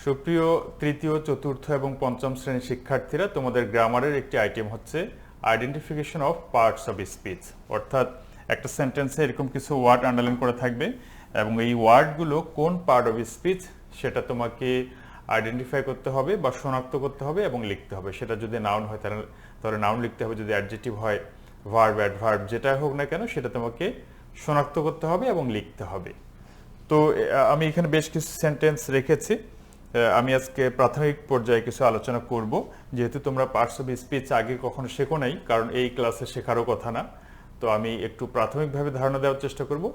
সুপ্রিয় তৃতীয় চতুর্থ এবং পঞ্চম শ্রেণীর শিক্ষার্থীরা, তোমাদের গ্রামারের একটি আইটেম হচ্ছে identification of parts of speech. অর্থাৎ একটা সেন্টেন্সে এরকম কিছু ওয়ার্ড আন্ডারলাইন করা থাকবে এবং এই ওয়ার্ডগুলো কোন পার্ট অফ স্পিচ সেটা তোমাকে আইডেন্টিফাই করতে হবে বা শনাক্ত করতে হবে এবং লিখতে হবে। সেটা যদি নাউন হয় তাহলে নাউন লিখতে হবে, যদি অ্যাডজেক্টিভ হয় ভার্ব, অ্যাডভার্ব যেটা হোক না কেন সেটা তোমাকে শনাক্ত করতে হবে এবং লিখতে হবে। তো আমি এখানে বেশ কিছু সেন্টেন্স রেখেছি। আমি আজকে প্রাথমিক পর্যায়ে কিছু আলোচনা করব, যেহেতু তোমরা পার্টস অফ স্পিচ আগে কখনো শেখো নাই, কারণ এই ক্লাসে শেখারও কথা না। তো আমি একটু প্রাথমিকভাবে ধারণা দেওয়ার চেষ্টা করব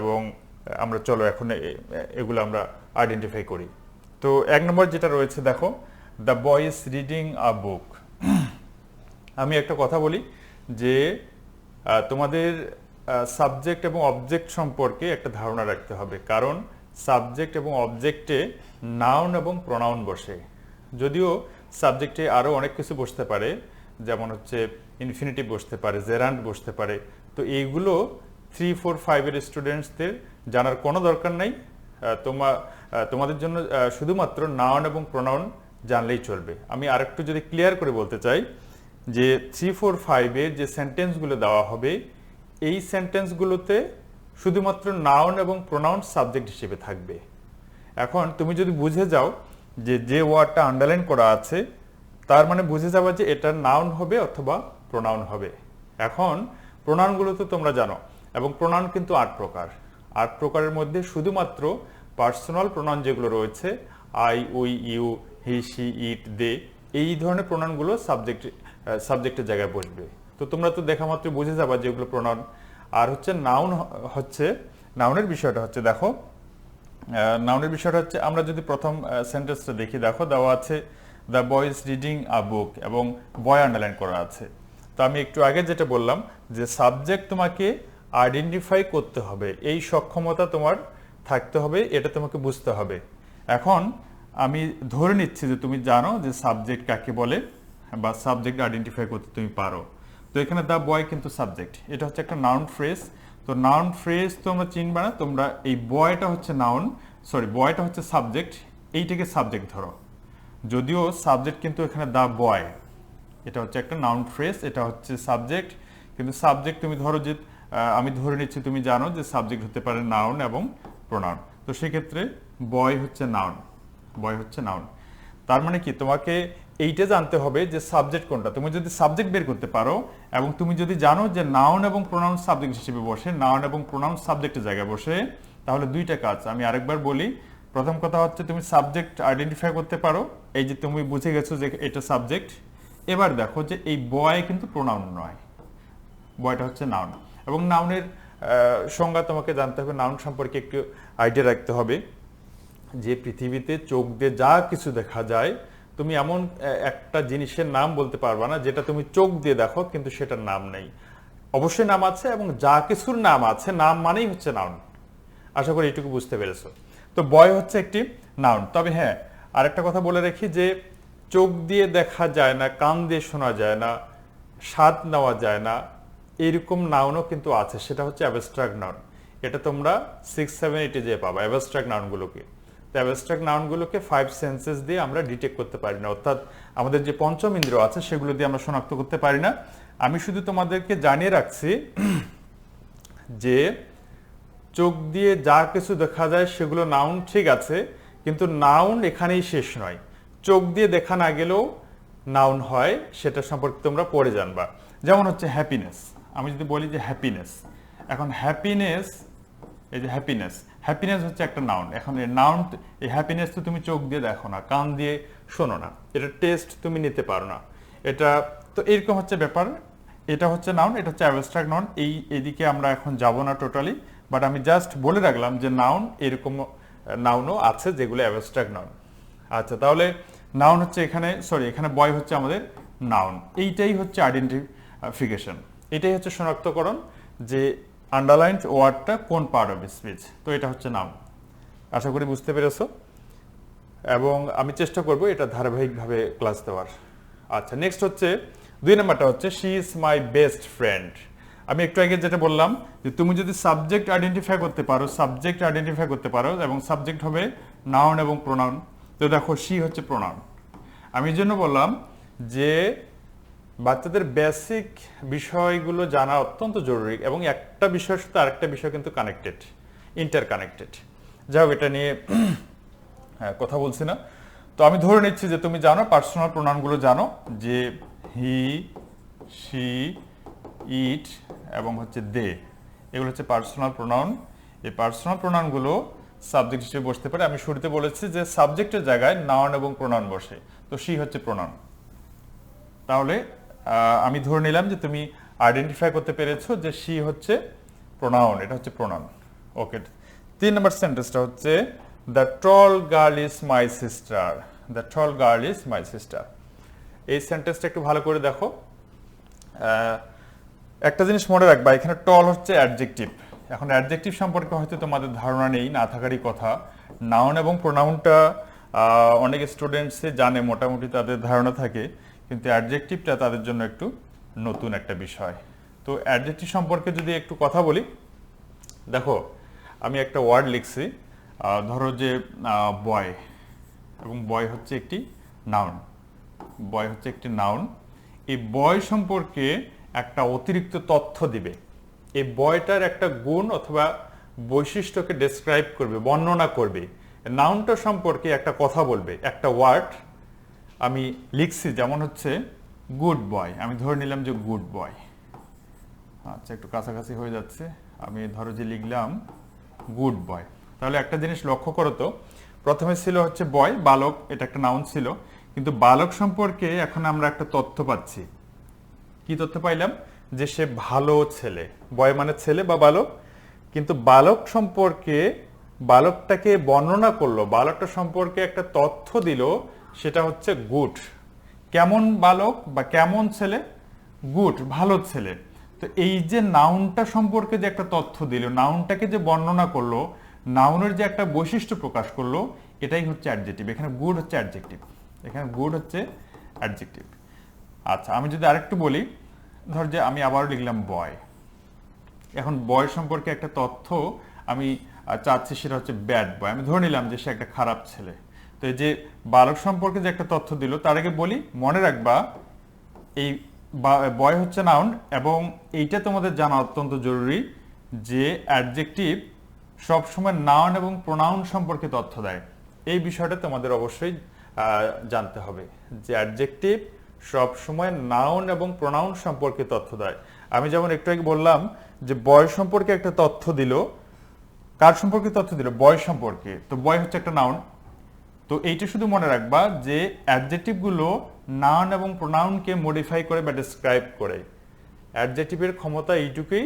এবং আমরা চলো এখন এগুলো আমরা আইডেন্টিফাই করি। তো এক নম্বর যেটা রয়েছে দেখো, the boy is reading a book. আমি একটা কথা বলি যে তোমাদের সাবজেক্ট এবং অবজেক্ট সম্পর্কে একটা ধারণা রাখতে হবে, কারণ সাবজেক্ট এবং অবজেক্টে নাউন এবং প্রোনাউন বসে। যদিও সাবজেক্টে আরও অনেক কিছু বসতে পারে, যেমন হচ্ছে ইনফিনিটিভ বসতে পারে, জেরান্ড বসতে পারে। তো এইগুলো 3, 4, 5-এর স্টুডেন্টসদের জানার কোনো দরকার নাই। তোমাদের জন্য শুধুমাত্র নাউন এবং প্রোনাউন জানলেই চলবে। আমি আরেকটু যদি ক্লিয়ার করে বলতে চাই যে 3, 4, 5-এর যে সেন্টেন্সগুলো দেওয়া হবে, এই সেন্টেন্সগুলোতে শুধুমাত্র নাউন এবং প্রোনাউন সাবজেক্ট হিসেবে থাকবে। এখন তুমি যদি বুঝে যাও যে ওয়ার্ডটা আন্ডারলাইন করা আছে, তার মানে বুঝে যাবে যে এটা নাউন হবে অথবা প্রোনাউন হবে। এখন প্রোনাউনগুলো তো তোমরা জানো, এবং প্রোনাউন কিন্তু 8 প্রকার। 8 প্রকারের মধ্যে শুধুমাত্র পার্সোনাল প্রোনাউন যেগুলো রয়েছে, I, we, you, he, she, it, they, এই ধরনের প্রোনাউনগুলো সাবজেক্টের জায়গায় বসবে। তো তোমরা তো দেখা মাত্র বুঝে যাবা যেগুলো প্রোনাউন। আর হচ্ছে নাউনের বিষয়টা হচ্ছে, দেখো নাউনের বিষয়টা হচ্ছে, আমরা যদি প্রথম সেন্টেন্সটা দেখি, দেখো দেওয়া আছে the boy is reading a book এবং বয় আন্ডারলাইন করা আছে। তো আমি একটু আগে যেটা বললাম যে সাবজেক্ট তোমাকে আইডেন্টিফাই করতে হবে, এই সক্ষমতা তোমার থাকতে হবে, এটা তোমাকে বুঝতে হবে। এখন আমি ধরে নিচ্ছি যে তুমি জানো যে সাবজেক্ট কাকে বলে বা সাবজেক্ট আইডেন্টিফাই করতে তুমি পারো। তো এখানে দ্য বয় কিন্তু সাবজেক্ট, এটা হচ্ছে একটা নাউন ফ্রেজ। তো নাউন ফ্রেজ তোমরা চিনবা না, তোমরা এই বয়টা হচ্ছে বয়টা হচ্ছে সাবজেক্ট, এইটাকে সাবজেক্ট ধরো। যদিও সাবজেক্ট কিন্তু এখানে দ্য বয়, এটা হচ্ছে একটা নাউন ফ্রেজ, এটা হচ্ছে সাবজেক্ট। কিন্তু সাবজেক্ট তুমি ধরো যে আমি ধরে নিচ্ছি তুমি জানো যে সাবজেক্ট হতে পারে নাউন এবং প্রোনাউন। তো সেক্ষেত্রে বয় হচ্ছে নাউন। তার মানে কি, তোমাকে এইটা জানতে হবে যে সাবজেক্ট কোনটা। তুমি যদি সাবজেক্ট বের করতে পারো এবং তুমি যদি জানো যে নাউন এবং প্রোনাউন সাবজেক্ট হিসেবে বসে, নাউন এবং প্রোনাউন সাবজেক্টের জায়গায় বসে, তাহলে দুইটা কাজ। আমি আরেকবার বলি, প্রথম কথা হচ্ছে তুমি সাবজেক্ট আইডেন্টিফাই করতে পারো, এই যে তুমি বুঝে গেছো যে এটা সাবজেক্ট। এবার দেখো যে এই বয় কিন্তু প্রোনাউন নয়, বয়টা হচ্ছে নাউন। এবং নাউনের সংজ্ঞা তোমাকে জানতে হবে, নাউন সম্পর্কে একটু আইডিয়া রাখতে হবে যে পৃথিবীতে চোখ দিয়ে যা কিছু দেখা যায়, তুমি এমন একটা জিনিসের নাম বলতে পারবা না যেটা তুমি চোখ দিয়ে দেখো কিন্তু সেটার নাম নেই। অবশ্যই নাম আছে, এবং যা কিছুর নাম আছে, নাম মানেই হচ্ছে নাউন। আশা করি এটুকু বুঝতে পেরেছো। তো বয় হচ্ছে একটি নাউন। তবে হ্যাঁ, আরেকটা কথা বলে রাখি যে চোখ দিয়ে দেখা যায় না, কান দিয়ে শোনা যায় না, স্বাদ নেওয়া যায় না, এইরকম নাউনও কিন্তু আছে, সেটা হচ্ছে অ্যাবস্ট্রাক্ট নাউন। এটা তোমরা 6, 7, 8-এ যেয়ে পাবা অ্যাবস্ট্রাক্ট নাউনগুলোকে। তো অ্যাবস্ট্রাক্ট নাউনগুলোকে 5 সেন্সেস দিয়ে আমরা ডিটেক্ট করতে পারি না, অর্থাৎ আমাদের যে পঞ্চম ইন্দ্রিয় আছে সেগুলো দিয়ে আমরা শনাক্ত করতে পারি না। আমি শুধু তোমাদেরকে জানিয়ে রাখছি যে চোখ দিয়ে যা কিছু দেখা যায় সেগুলো নাউন, ঠিক আছে, কিন্তু নাউন এখানেই শেষ নয়। চোখ দিয়ে দেখা না গেলেও নাউন হয়, সেটা সম্পর্কে তোমরা পড়ে জানবা। যেমন হচ্ছে হ্যাপিনেস। আমি যদি বলি যে হ্যাপিনেস, এখন হ্যাপিনেস, এই যে হ্যাপিনেস হচ্ছে একটা নাউন। এখন এই নাউন, এই হ্যাপিনেস তো তুমি চোখ দিয়ে দেখো না, কান দিয়ে শোনো না, এটা টেস্ট তুমি নিতে পারো না। এটা তো এরকম হচ্ছে ব্যাপার। এটা হচ্ছে নাউন, এটা হচ্ছে অ্যাবস্ট্রাক্ট নাউন। এইদিকে আমরা এখন যাব না টোটালি, বাট আমি জাস্ট বলে রাখলাম যে নাউন, এরকম নাউনও আছে যেগুলো অ্যাবস্ট্রাক্ট নাউন। আচ্ছা, তাহলে নাউন হচ্ছে এখানে বয় হচ্ছে আমাদের নাউন। এইটাই হচ্ছে আইডেন্টিফিকেশন, এটাই হচ্ছে শনাক্তকরণ যে আন্ডারলাইনড ওয়ার্ডটা কোন পার্ট অফ স্পিচ। তো এটা হচ্ছে নাউন। আশা করি বুঝতে পেরেছো, এবং আমি চেষ্টা করব এটা ধারাবাহিকভাবে ক্লাস দেওয়ার। আচ্ছা, নেক্সট হচ্ছে 2 নম্বরটা হচ্ছে she is my best friend. আমি একটু আগে যেটা বললাম যে তুমি যদি সাবজেক্ট আইডেন্টিফাই করতে পারো এবং সাবজেক্ট হবে নাউন এবং প্রোনাউন, তো দেখো শি হচ্ছে প্রোনাউন। আমি এই জন্য বললাম যে বাচ্চাদের বেসিক বিষয়গুলো জানা অত্যন্ত জরুরি, এবং একটা বিষয়ের সাথে আরেকটা বিষয় কিন্তু কানেক্টেড, ইন্টার কানেক্টেড। যাই হোক, এটা নিয়ে কথা বলছি না। তো আমি ধরে নিচ্ছি যে তুমি জানো পার্সোনাল প্রোনাউনগুলো জানো, যে হি, শি, ইট এবং হচ্ছে দে, এগুলো হচ্ছে পার্সোনাল প্রোনাউন। এই পার্সোনাল প্রোনাউনগুলো সাবজেক্ট হিসেবে বসতে পারে। আমি শুরুতে বলেছি যে সাবজেক্টের জায়গায় নাউন এবং প্রোনাউন বসে, তো শি হচ্ছে প্রোনাউন। তাহলে আমি ধরে নিলাম যে তুমি আইডেন্টিফাই করতে পেরেছো যে শি হচ্ছে প্রোনাউন, এটা হচ্ছে প্রোনাউন। ওকে, 3 নম্বর সেন্টেন্সটা হচ্ছে the tall girl is my sister. The tall girl is my sister. এই সেন্টেন্সটা একটু ভালো করে দেখো। একটা জিনিস মনে রাখবা, এখানে টল হচ্ছে অ্যাডজেক্টিভ। এখন অ্যাডজেক্টিভ সম্পর্কে হয়তো তোমাদের ধারণা নেই, না থাকারই কথা। নাউন এবং প্রোনাউনটা অনেক স্টুডেন্টসে জানে, মোটামুটি তাদের ধারণা থাকে, কিন্তু অ্যাডজেক্টিভটা তাদের জন্য একটু নতুন একটা বিষয়। তো অ্যাডজেক্টিভ সম্পর্কে যদি একটু কথা বলি, দেখো আমি একটা ওয়ার্ড লিখছি, ধরো যে বয়, এবং বয় হচ্ছে একটি নাউন। বয় হচ্ছে একটি নাউন। এই বয় সম্পর্কে একটা অতিরিক্ত তথ্য দিবে। এই বয়টার একটা গুণ অথবা বৈশিষ্ট্যকে ডেসক্রাইব করবে, বর্ণনা করবে। নাউনটা সম্পর্কে একটা কথা বলবে, একটা ওয়ার্ড আমি লিখছি, যেমন হচ্ছে গুড বয়। আমি ধরে নিলাম যে গুড বয়। আচ্ছা, একটু কাছাকাছি হয়ে যাচ্ছে। আমি ধরো যে লিখলাম গুড বয়। তাহলে একটা জিনিস লক্ষ্য করো তো, প্রথমে ছিল হচ্ছে বয়, বালক, এটা একটা নাউন ছিল, কিন্তু বালক সম্পর্কে এখন আমরা একটা তথ্য পাচ্ছি। কি তথ্য পাইলাম? যে সে ভালো ছেলে। বয় মানে ছেলে বা বালক, কিন্তু বালক সম্পর্কে, বালকটাকে বর্ণনা করলো, বালকটা সম্পর্কে একটা তথ্য দিল, সেটা হচ্ছে গুড। কেমন বালক বা কেমন ছেলে? গুড, ভালো ছেলে। তো এই যে নাউনটা সম্পর্কে যে একটা তথ্য দিল, নাউনটাকে যে বর্ণনা করলো, নাউনের যে একটা বৈশিষ্ট্য প্রকাশ করলো, এটাই হচ্ছে অ্যাডজেক্টিভ। এখানে গুড হচ্ছে অ্যাডজেক্টিভ, এখানে গুড হচ্ছে অ্যাডজেক্টিভ। আচ্ছা, আমি যদি আরেকটু বলি, ধর যে আমি আবারও লিখলাম বয়। এখন বয় সম্পর্কে একটা তথ্য আমি চাচ্ছি, সেটা হচ্ছে ব্যাড বয়। আমি ধরে নিলাম যে সে একটা খারাপ ছেলে। তো এই যে বালক সম্পর্কে যে একটা তথ্য দিল, তার আগে বলি, মনে রাখবা এই বয় হচ্ছে নাউন, এবং এইটা তোমাদের জানা অত্যন্ত জরুরি যে অ্যাডজেক্টিভ সবসময় নাউন এবং প্রোনাউন সম্পর্কে তথ্য দেয়। এই বিষয়টা তোমাদের অবশ্যই জানতে হবে যে অ্যাডজেক্টিভ সবসময় নাউন এবং প্রোনাউন সম্পর্কে তথ্য দেয়। আমি যেমন একটু আগে বললাম যে বয় সম্পর্কে একটা তথ্য দিল, কার সম্পর্কে তথ্য দিল? বয় সম্পর্কে। তো বয় হচ্ছে একটা নাউন। তো এইটা শুধু মনে রাখবা যে অ্যাডজেক্টিভগুলো নাউন এবং প্রোনাউনকে মডিফাই করে বা ডেসক্রাইব করে। অ্যাডজেক্টিভের ক্ষমতা এইটুকুই,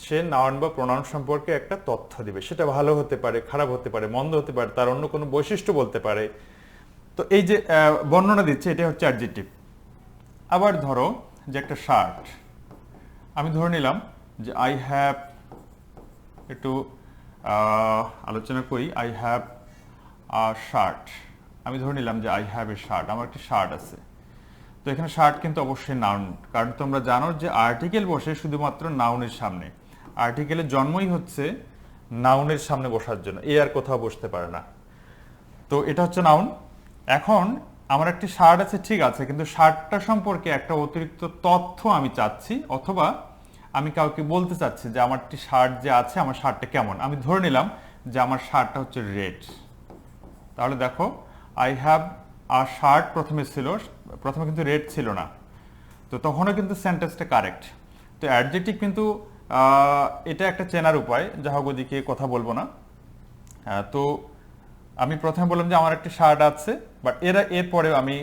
সে নাউন বা প্রোনাউন সম্পর্কে একটা তথ্য দিবে। সেটা ভালো হতে পারে, খারাপ হতে পারে, মন্দ হতে পারে, তার অন্য কোনো বৈশিষ্ট্য বলতে পারে। তো এই যে বর্ণনা দিচ্ছে, এটা হচ্ছে অ্যাডজেক্টিভ। আবার ধরো যে একটা শার্ট, আমি ধরে নিলাম যে আই হ্যাভ, একটু আলোচনা করি, আই হ্যাভ শার্ট। আমি ধরে নিলাম যে আই হ্যাভ এ শার্ট, আমার একটি শার্ট আছে। তো এখানে শার্ট কিন্তু অবশ্যই নাউন, কারণ তোমরা জানো যে আর্টিকেল বসে শুধুমাত্র নাউনের সামনে। আর্টিকেলের জন্মই হচ্ছে নাউনের সামনে বসার জন্য, এ আর কোথাও বসতে পারে না। তো এটা হচ্ছে নাউন। এখন আমার একটি শার্ট আছে, ঠিক আছে, কিন্তু শার্টটা সম্পর্কে একটা অতিরিক্ত তথ্য আমি চাচ্ছি, অথবা আমি কাউকে বলতে চাচ্ছি যে আমার একটি শার্ট যে আছে, আমার শার্টটা কেমন। আমি ধরে নিলাম যে আমার শার্টটা হচ্ছে রেড। তাহলে দেখো আই হ্যাভ আ শার্ট প্রথমে ছিল, প্রথমে কিন্তু রেড ছিল না, তো তখনও কিন্তু সেন্টেন্সটা কারেক্ট। তো অ্যাডজেক্টিভ কিন্তু এটা একটা চেনার উপায়, যা হোক ওদিকে কথা বলবো না। তো আমি প্রথমে বললাম যে আমার একটি শার্ট আছে, বাট এরপরে আমি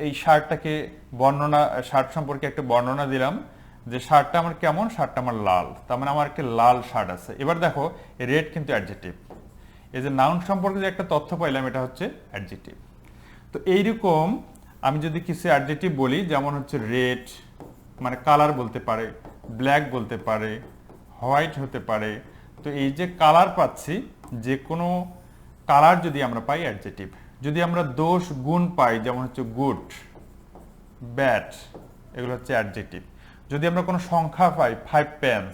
এই শার্টটাকে বর্ণনা, শার্ট সম্পর্কে একটা বর্ণনা দিলাম যে শার্টটা আমার কেমন, শার্টটা আমার লাল, তার মানে আমার একটা লাল শার্ট আছে। এবার দেখো রেড কিন্তু অ্যাডজেক্টিভ। এই যে নাউন সম্পর্কে যে একটা তথ্য পাইলাম, এটা হচ্ছে অ্যাডজেক্টিভ। তো এইরকম আমি যদি কিছু অ্যাডজেক্টিভ বলি, যেমন হচ্ছে রেড মানে কালার বলতে পারে, ব্ল্যাক বলতে পারে, হোয়াইট হতে পারে। তো এই যে কালার পাচ্ছি, যে কোনো কালার যদি আমরা পাই অ্যাডজেক্টিভ। যদি আমরা দোষ গুণ পাই, যেমন হচ্ছে গুড, ব্যাড, এগুলো হচ্ছে অ্যাডজেক্টিভ। যদি আমরা কোনো সংখ্যা পাই, 5 পেন্স,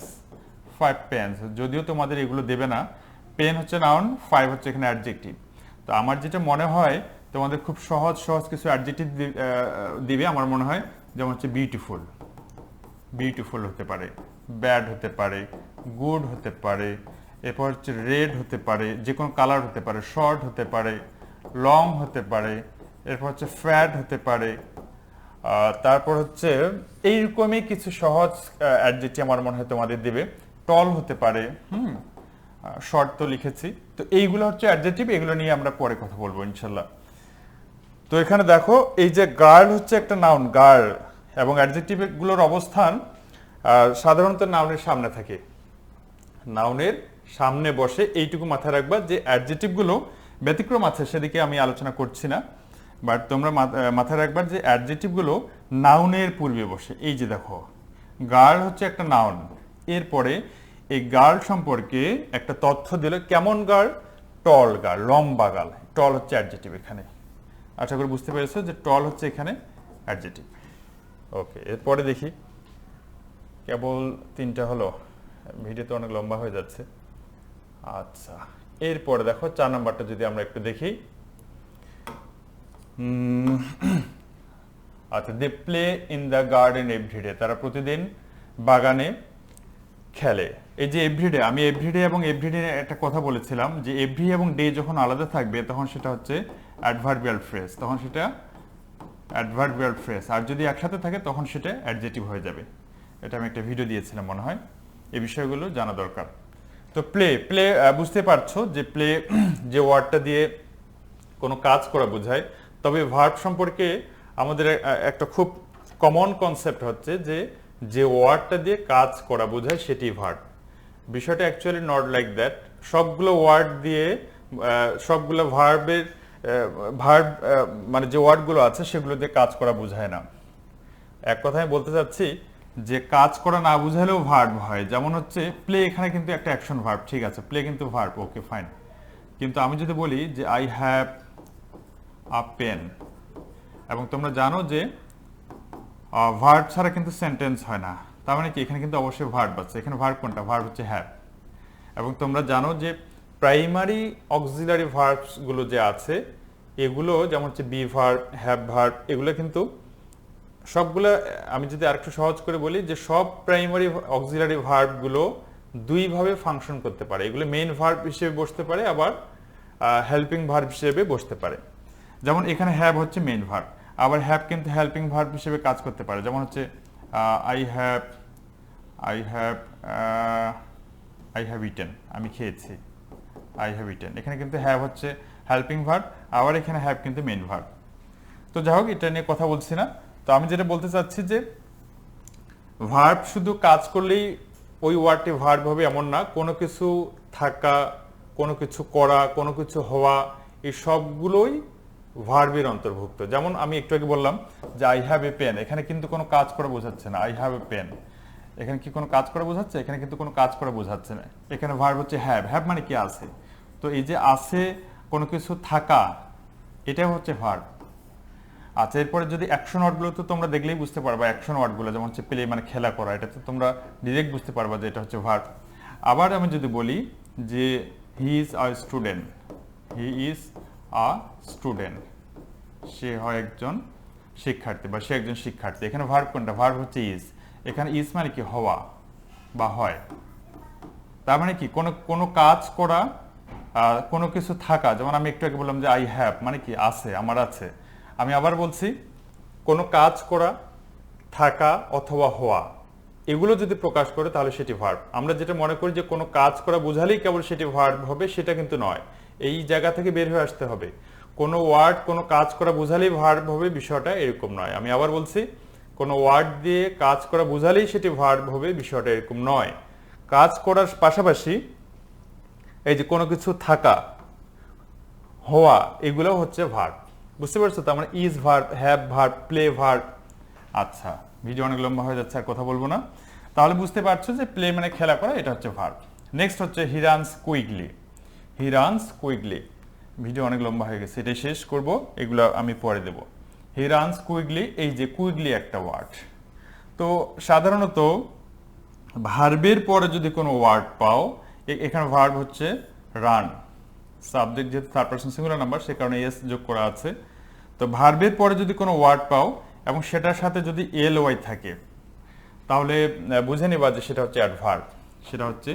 5 পেন্স, যদিও তোমাদের এগুলো দেবে না, পেন হচ্ছে নাউন, 5 হচ্ছে এখানে অ্যাডজেক্টিভ। তো আমার যেটা মনে হয় তোমাদের খুব সহজ সহজ কিছু অ্যাডজেক্টিভ দিবে আমার মনে হয়, যেমন হচ্ছে বিউটিফুল, বিউটিফুল হতে পারে, ব্যাড হতে পারে, গুড হতে পারে, এরপর হচ্ছে রেড হতে পারে, যে কোনো কালার হতে পারে, শর্ট হতে পারে, লং হতে পারে, এরপর হচ্ছে ফ্যাট হতে পারে, তারপর হচ্ছে এইরকমই কিছু সহজ অ্যাডজেক্টিভ আমার মনে হয় তোমাদের দিবে। টল হতে পারে, শর্ট তো লিখেছি। তো এইগুলো হচ্ছে অ্যাডজেক্টিভ, এগুলো নিয়ে আমরা পরে কথা বলবো ইনশাল্লাহ। তো এখানে দেখো এই যে গার্ল হচ্ছে একটা নাউন, গার্ল, এবং অ্যাডজেক্টিভ গুলোর অবস্থান সাধারণত নাউনের সামনে থাকে, নাউনের সামনে বসে, এইটুকু মাথায় রাখবা। যে অ্যাডজেক্টিভ গুলো ব্যতিক্রম আছে সেদিকে আমি আলোচনা করছি না, বাট তোমরা মাথায় রাখবা যে অ্যাডজেক্টিভ গুলো নাউনের পূর্বে বসে। এই যে দেখো গার্ল হচ্ছে একটা নাউন, এরপরে এই গার্ল সম্পর্কে একটা তথ্য দিল, কেমন গার্ল? টল গার্ল, লম্বা গার্ল। টল হচ্ছে অ্যাডজেক্টিভ এখানে। আশা করি বুঝতে পেরেছো যে টল হচ্ছে এখানে অ্যাডজেক্টিভ। ওকে, এরপরে দেখি, কেবল 3টা হলো, ভিডিও তো অনেক লম্বা হয়ে যাচ্ছে। আচ্ছা, এরপরে দেখো 4 নাম্বারটা যদি আমরা একটু দেখি। আচ্ছা, they play in the garden every day, তারা প্রতিদিন বাগানে খেলে। এই যে এভরিডে, আমি এভরিডে এবং এভরিডে একটা কথা বলেছিলাম যে এভরি এবং ডে যখন আলাদা থাকবে তখন সেটা হচ্ছে অ্যাডভার্বিয়াল ফ্রেজ, তখন সেটা অ্যাডভার্বিয়াল ফ্রেজ, আর যদি একসাথে থাকে তখন সেটা অ্যাডজেক্টিভ হয়ে যাবে। এটা আমি একটা ভিডিও দিয়েছিলাম মনে হয়, এই বিষয়গুলো জানা দরকার। তো প্লে, প্লে বুঝতে পারছো যে প্লে যে ওয়ার্ডটা দিয়ে কোনো কাজ করা বোঝায়। তবে ভার্ব সম্পর্কে আমাদের একটা খুব কমন কনসেপ্ট হচ্ছে যে যে ওয়ার্ডটা দিয়ে কাজ করা বোঝায় সেটি ভার্ব। বিষয়টা অ্যাকচুয়ালি নট লাইক দ্যাট। সবগুলো ওয়ার্ড দিয়ে সবগুলো ভার্বের ভার্ব মানে যে ওয়ার্ডগুলো আছে সেগুলো দিয়ে কাজ করা বোঝায় না। এক কথায় বলতে চাচ্ছি যে কাজ করা না বুঝালেও ভার্ব হয়। যেমন হচ্ছে প্লে, এখানে কিন্তু একটা অ্যাকশন ভার্ব, ঠিক আছে, প্লে কিন্তু ভার্ব, ওকে ফাইন। কিন্তু আমি যদি বলি যে আই হ্যাভ আ পেন, এবং তোমরা জানো যে ভার্ব ছাড়া কিন্তু সেন্টেন্স হয় না, তার মানে কি এখানে কিন্তু অবশ্যই ভার্ব আছে। এখানে ভার্ব কোনটা? ভার্ব হচ্ছে হ্যাভ। এবং তোমরা জানো যে প্রাইমারি অক্সিলারি ভার্বস গুলো যে আছে এগুলো যেমন হচ্ছে বি ভার্ব, হ্যাভ ভার্ব, এগুলো কিন্তু সবগুলো, আমি যদি আরেকটু সহজ করে বলি যে সব প্রাইমারি অক্সিলারি ভার্ব গুলো দুইভাবে ফাংশন করতে পারে। এগুলো মেইন ভার্ব হিসেবে বসতে পারে, আবার হেল্পিং ভার্ব হিসেবে বসতে পারে। যেমন এখানে হ্যাভ হচ্ছে মেইন ভার্ব, আবার হ্যাভ কিন্তু হেল্পিং ভার্ব হিসেবে কাজ করতে পারে। যেমন হচ্ছে আই হ্যাভ ইটেন, আমি খেয়েছি, আই হ্যাভ ইটেন। এখানে কিন্তু হ্যাভ হচ্ছে হেল্পিং ভার্ব, আবার এখানে হ্যাভ কিন্তু মেইন ভার্ব। তো যাই হোক, এটা নিয়ে কথা বলছি না। তো আমি যেটা বলতে চাচ্ছি যে ভার্ব শুধু কাজ করলেই ওই ওয়ার্ডটি ভার্ব হবে এমন না। কোনো কিছু থাকা, কোনো কিছু করা, কোনো কিছু হওয়া, এই সবগুলোই ভার্বের অন্তর্ভুক্ত। যেমন আমি একটু আগে বললাম যে আই হ্যাভ এ পেন, এখানে কিন্তু কোনো কাজ করা বোঝাচ্ছে না। আই হ্যাভ এ পেন, এখানে কি কোনো কাজ করা বোঝাচ্ছে? এখানে কিন্তু কোনো কাজ করা বোঝাচ্ছে না। এখানে ভার্ব হচ্ছে হ্যাভ। হ্যাভ মানে কি? আছে। তো এই যে আছে, কোনো কিছু থাকা, এটাই হচ্ছে ভার্ব। আচ্ছা, এরপরে যদি অ্যাকশন ওয়ার্ডগুলো তো তোমরা দেখলেই বুঝতে পারবা। অ্যাকশন ওয়ার্ডগুলো যেমন হচ্ছে প্লে মানে খেলা করা, এটা তো তোমরা ডিরেক্ট বুঝতে পারবা যে এটা হচ্ছে ভার্ব। আবার আমি যদি বলি যে he is a student, he is a student, সে হয় একজন শিক্ষার্থী বা সে একজন শিক্ষার্থী। এখানে ভার্ব কোনটা? ভার্ব হচ্ছে ইজ। এখানে ইজ মানে কি? হওয়া বা হয়। তার মানে কি কোনো কাজ করা, কোনো কিছু থাকা। যেমন আমি একটু আগে বললাম যে আই হ্যাভ মানে কি? আছে, আমার আছে। আমি আবার বলছি কোনো কাজ করা, থাকা অথবা হওয়া, এগুলো যদি প্রকাশ করে তাহলে সেটি ভার্ব। আমরা যেটা মনে করি যে কোনো কাজ করা বোঝালেই কেবল সেটি ভার্ব হবে, সেটা কিন্তু নয়। এই জায়গা থেকে বের হয়ে আসতে হবে। কোনো ওয়ার্ড কোনো কাজ করা বোঝালেই ভার্ব হবে, বিষয়টা এরকম নয়। আমি আবার বলছি কোনো ওয়ার্ড দিয়ে কাজ করা বোঝালেই সেটি ভার্ব হবে, বিষয়টা এরকম নয়। কাজ করার পাশাপাশি এই যে কোনো কিছু থাকা, হওয়া, এগুলো হচ্ছে ভার্ব। বুঝতে পারছো? তার মানে is verb, have verb, play verb. আচ্ছা, ভিডিও অনেক লম্বা হয়ে যাচ্ছে, আর কথা বলবো না। তাহলে বুঝতে পারছো যে প্লে মানে খেলা করা, এটা হচ্ছে ভার্ব। নেক্সট হচ্ছে he runs quickly. He runs quickly, video অনেক লম্বা হয়ে গেছে, এটাই শেষ করব, এগুলো আমি পরে দেব। হি রানস কুইকলি, এই যে কুইকলি একটা ওয়ার্ড। তো সাধারণত ভার্বের পরে যদি কোনো ওয়ার্ড পাও, এখানে ভার্ব হচ্ছে রান, সাবজেক্ট যেহেতু থার্ড পারসন সিঙ্গুলার নাম্বার সে কারণে এস যোগ করা আছে। তো ভার্বের পরে যদি কোনো ওয়ার্ড পাও এবং সেটার সাথে যদি এল ওয়াই থাকে তাহলে বুঝে নিবা যে সেটা হচ্ছে অ্যাডভার্ব, সেটা হচ্ছে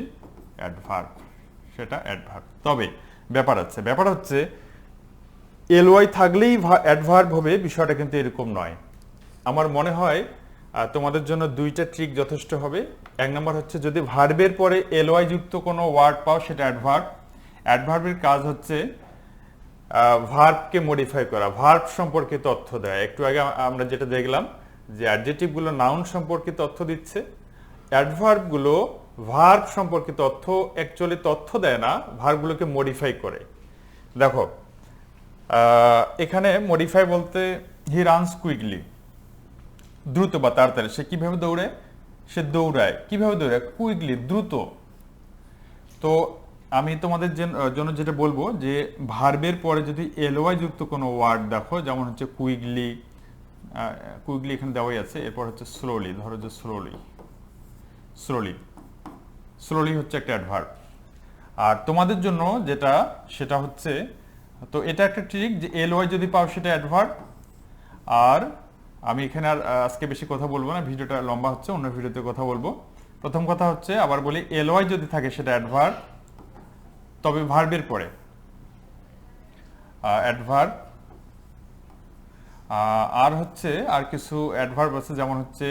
অ্যাডভার্ব, সেটা অ্যাডভার্ব। তবে ব্যাপার হচ্ছে এল ওয়াই থাকলেই অ্যাডভার্ব হবে বিষয়টা কিন্তু এরকম নয়। আমার মনে হয় তোমাদের জন্য দুইটা ট্রিক যথেষ্ট হবে। এক নম্বর হচ্ছে যদি ভার্বের পরে এল ওয়াই যুক্ত কোনো ওয়ার্ড পাও সেটা অ্যাডভার্ব। অ্যাডভার্বের কাজ হচ্ছে ভার্বকে মডিফাই করা, ভার্ব সম্পর্কে তথ্য দেয়। একটু আগে আমরা যেটা দেখলাম যে অ্যাডজেক্টিভগুলো নাউন সম্পর্কে তথ্য দিচ্ছে, অ্যাডভার্বগুলো ভার্ব সম্পর্কে অ্যাকচুয়ালি তথ্য দেয় না, ভার্বগুলোকে মডিফাই করে। দেখো এখানে মডিফাই বলতে হি রানস কুইকলি, দ্রুত বা তাড়াতাড়ি। সে কিভাবে দৌড়ে? সে দৌড়ায়। কিভাবে দৌড়ায়? কুইকলি, দ্রুত। তো আমি তোমাদের জন্য যেটা বলবো যে ভার্বের পরে যদি এলওয়াই যুক্ত কোনো ওয়ার্ড দেখো, যেমন হচ্ছে কুইকলি, কুইকলি এখানে দেওয়াই আছে, এরপর হচ্ছে স্লোলি, ধরো যে স্লোলি হচ্ছে একটা অ্যাডভার্ব। আর তোমাদের জন্য যেটা সেটা হচ্ছে, তো এটা একটা ট্রিক যে এলওয়াই যদি পাও সেটা অ্যাডভার্ব। আর আমি এখানে আর আজকে বেশি কথা বলবো না, ভিডিওটা লম্বা হচ্ছে, অন্য ভিডিওতে কথা বলবো। প্রথম কথা হচ্ছে আবার বলি, এলওয়াই যদি থাকে সেটা অ্যাডভার্ব, তবে ভার্বের পরে অ্যাডভার্ব। আর হচ্ছে আর কিছু অ্যাডভার্ব আছে, যেমন হচ্ছে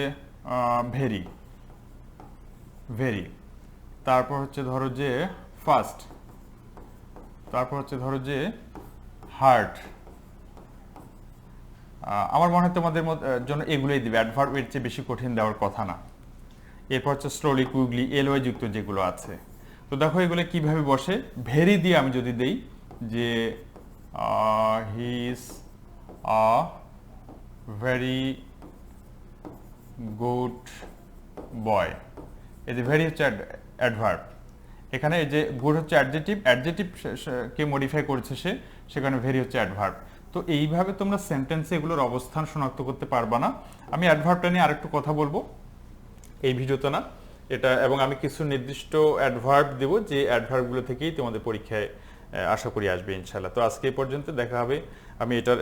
ভেরি, তারপর হচ্ছে ধরো যে ফাস্ট, তারপর হচ্ছে ধরো যে হার্ট। আমার মনে হয় তোমাদের জন্য এগুলোই দিবে, অ্যাডভার্ব এর চেয়ে বেশি কঠিন দেওয়ার কথা না। এরপর হচ্ছে স্লোলি, কুইকলি, এলওয়াই যুক্ত যেগুলো আছে। তো দেখো এগুলো কিভাবে বসে। ভেরি দিয়ে আমি যদি দেই যে he is a very good boy, এই যে ভেরি হচ্ছে অ্যাডভার্ব। এখানে এই যে গুড হচ্ছে অ্যাডজেক্টিভ কে মডিফাই করেছে সে, সেখানে ভেরি হচ্ছে অ্যাডভার্ব। তো এইভাবে তোমরা সেন্টেন্সে এগুলোর অবস্থান শনাক্ত করতে পারবা না। আমি অ্যাডভার্বটা নিয়ে আরেকটু কথা বলবো এই ভিডিওতে না এটা, এবং আমি কিছু নির্দিষ্ট অ্যাডভার্ব দেব যে অ্যাডভার্বগুলো থেকেই তোমাদের পরীক্ষায় আশা করি আসবে ইনশাল্লাহ। তো আজকে এই পর্যন্ত, দেখা হবে। আমি এটার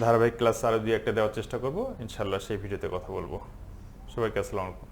ধারাবাহিক ক্লাস আরো দুই একটা দেওয়ার চেষ্টা করবো ইনশাল্লাহ, সেই ভিডিওতে কথা বলবো। সবাইকে আসসালামু আলাইকুম।